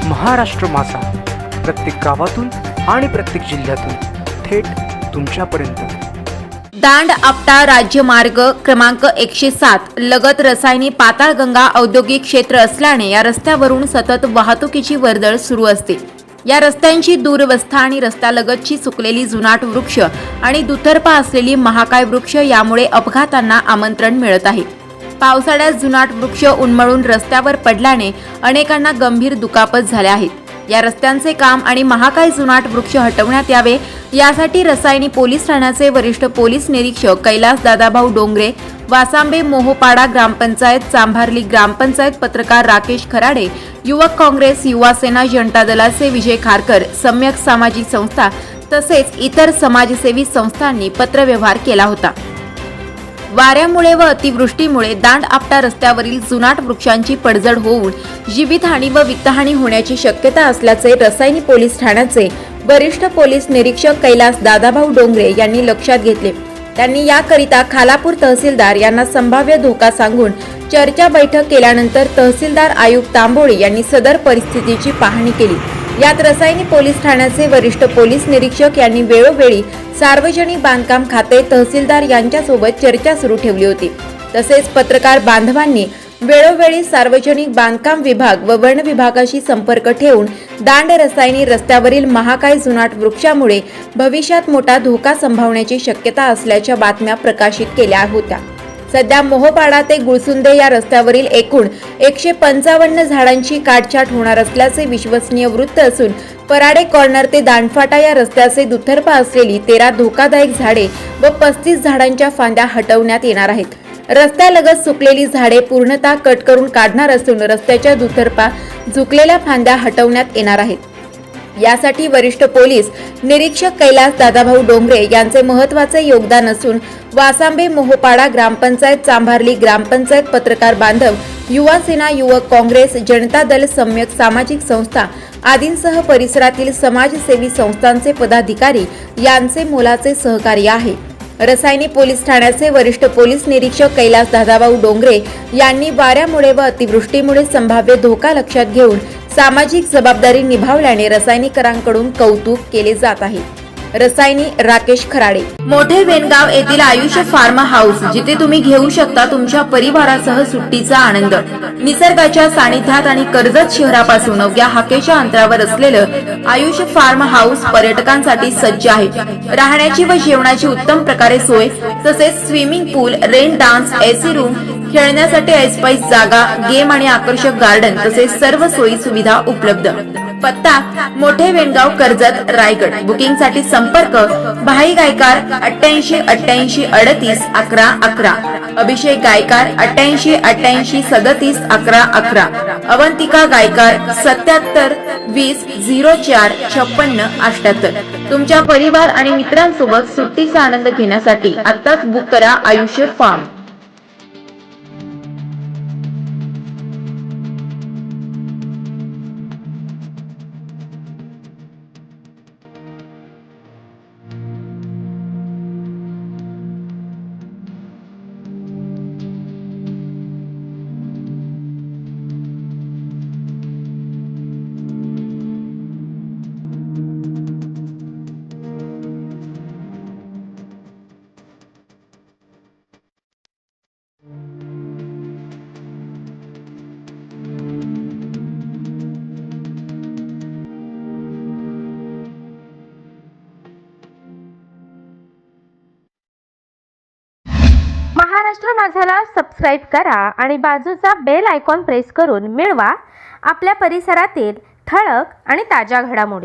महाराष्ट्र माझा, प्रत्येक गावातून आणि प्रत्येक जिल्ह्यातून थेट तुमच्यापर्यंत। दांड आपटा राज्यमार्ग क्रमांक 107 लगत रसायनी पाताळगंगा औद्योगिक क्षेत्र असल्याने या रस्त्यावरून सतत वाहतुकीची वर्दळ सुरू असते। या रस्त्यांची दुरवस्था आणि रस्त्यालगतची सुकलेली जुनाट वृक्ष आणि दुतर्फा असलेली महाकाय वृक्ष यामुळे अपघातांना आमंत्रण मिळत आहे। पावसाळ्यात जुनाट वृक्ष उन्मळून रस्त्यावर पडल्याने अनेकांना गंभीर दुखापत झाल्या आहेत। या रस्त्यांचे काम आणि महाकाय जुनाट वृक्ष हटवण्यात यावे यासाठी रसायनी पोलीस ठाण्याचे वरिष्ठ पोलीस निरीक्षक कैलास दादाभाऊ डोंगरे, वासांबे मोहोपाडा ग्रामपंचायत, चांभारली ग्रामपंचायत पत्रकार राकेश खराडे, युवक काँग्रेस, युवा सेना, जनता दलाचे विजय खारकर, सम्यक सामाजिक संस्था तसेच इतर समाजसेवी संस्थांनी पत्रव्यवहार केला होता। वाऱ्यामुळे व अतिवृष्टीमुळे दांड आपटा रस्त्यावरील जुनाट वृक्षांची पडझड होऊन जीवितहानी व वित्तहानी होण्याची शक्यता असल्याचे रसायनी पोलीस ठाण्याचे वरिष्ठ पोलीस निरीक्षक कैलास दादाभाऊ डोंगरे यांनी लक्षात घेतले। त्यांनी याकरिता खालापूर तहसीलदार यांना संभाव्य धोका सांगून चर्चा बैठक केल्यानंतर तहसीलदार आयुक्त तांबोळी यांनी सदर परिस्थितीची पाहणी केली। यात रसायनी पोलीस ठाण्याचे वरिष्ठ पोलीस निरीक्षक यांनी वेळोवेळी सार्वजनिक बांधकाम खाते तहसीलदार यांच्यासोबत चर्चा सुरू ठेवली होती। तसेच पत्रकार बांधवांनी वेळोवेळी सार्वजनिक बांधकाम विभाग व वन विभागाशी संपर्क ठेवून दांड रसायनी रस्त्यावरील महाकाय जुनाट वृक्षामुळे भविष्यात मोठा धोका संभावण्याची शक्यता असल्याच्या बातम्या प्रकाशित केल्या होत्या। सध्या मोहोपाडा ते गुळसुंदे या रस्त्यावरील एकूण 155 झाडांची काटछाट होणार असल्याचे विश्वसनीय वृत्त असून पराडे कॉर्नर ते दांडफाटा या रस्त्याचे दुतर्फा असलेली 13 धोकादायक झाडे व 35 झाडांच्या फांद्या हटवण्यात येणार आहेत। रस्त्यालगत सुकलेली झाडे पूर्णतः कट करून काढणार असून रस्त्याच्या दुतर्फा झुकलेल्या फांद्या हटवण्यात येणार आहेत। यासाठी वरिष्ठ पोलीस निरीक्षक कैलास दादाभाऊ डोंगरे यांचे महत्त्वाचे योगदान असून वासांबे मोहोपाडा ग्रामपंचायत, चांभारली ग्रामपंचायत पत्रकार बांधव, युवा सेना, युवक काँग्रेस, जनता दल, सम्यक सामाजिक संस्था आदींसह परिसरातील समाजसेवी संस्थांचे पदाधिकारी यांचे मोलाचे सहकार्य आहे। रसायनी पोलीस ठाण्याचे वरिष्ठ पोलीस निरीक्षक कैलास दादाभाऊ डोंगरे यांनी वाऱ्यामुळे व अतिवृष्टीमुळे संभाव्य धोका लक्षात घेऊन सामाजिक जबाबदारी निभावल्याने रसायनीकरांकडून कौतुक केले जात आहे। रसायनी राकेश खराडे। मोठे वेनगाव येथील आयुष्य फार्म हाऊस, जिथे तुम्ही घेऊ शकता तुमच्या परिवारासह सुट्टीचा आनंद। निसर्गाच्या सानिध्यात आणि कर्जत शहरापासून अवघ्या हाकेच्या अंतरावर असलेलं आयुष्य फार्म हाऊस पर्यटकांसाठी सज्ज आहे। राहण्याची व जेवणाची उत्तम प्रकारे सोय, तसेच स्विमिंग पूल, रेन डान्स, एसी रूम, खेळण्यासाठी ऐसपैस जागा, गेम आणि आकर्षक गार्डन तसेच सर्व सोयी सुविधा उपलब्ध। पत्ता मोठे वेनगाव, कर्जत, रायगड। बुकिंगसाठी संपर्क भाई गायकार 88 88 38 11 11, अभिषेक गायकार 88 88 37 11 11, अवंतिका गायकार 77 20 04 56 78। तुमच्या परिवार आणि मित्रांसोबत सुट्टीचा आनंद घेण्यासाठी आत्ताच बुक करा आयुष्य फार्म। महाराष्ट्र माझाला सबस्क्राईब करा आणि बाजूचा बेल आयकॉन प्रेस करून मिळवा आपल्या परिसरातील ठळक आणि ताज्या घडामोडी।